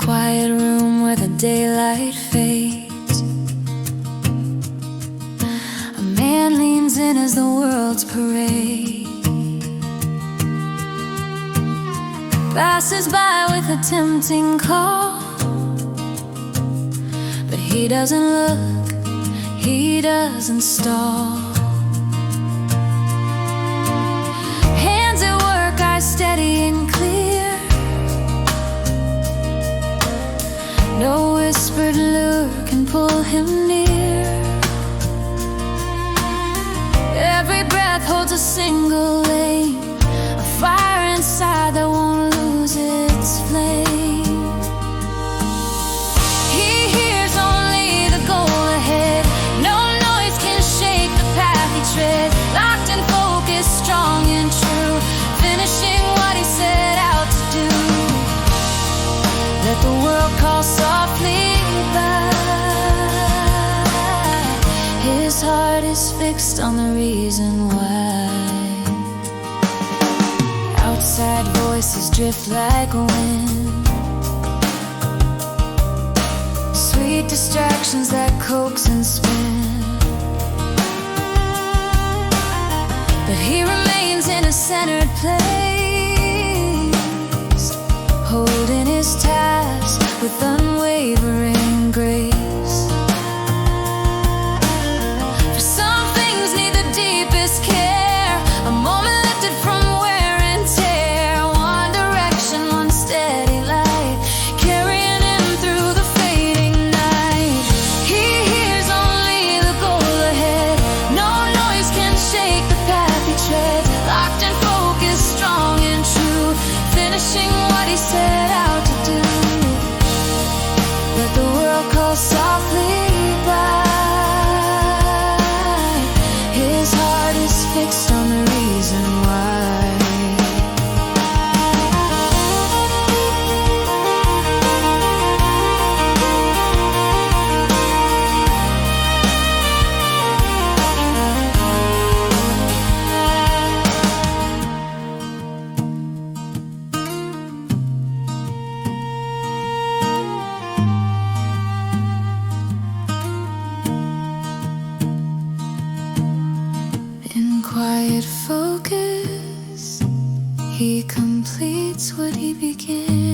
quiet room where the daylight fades, a man leans in as the world's parade passes by with a tempting call, but he doesn't look, he doesn't stall. Hands at work, eyes steady and clear, no whispered lure can pull him near. Every breath holds a single aim, a fire inside that won't lose its flame. He hears only the goal ahead, no noise can shake the path he treads. Locked in focus, strong and true, finishing what he set out to do. Let the world call softly by. His heart is fixed on the reason why. Outside voices drift like wind, sweet distractions that coax and spin, but he remains in a centered place, holding his task with unwavering grace. For some things need the deepest care, a moment lifted from wear and tear, one direction, one steady light, carrying him through the fading night. He hears only the goal ahead, no noise can shake the path he treads. Locked in focus, strong and true, finishing what he set out to do. Let the world call softly by. His heart is fixed on the reason why. In quiet focus, he completes what he began.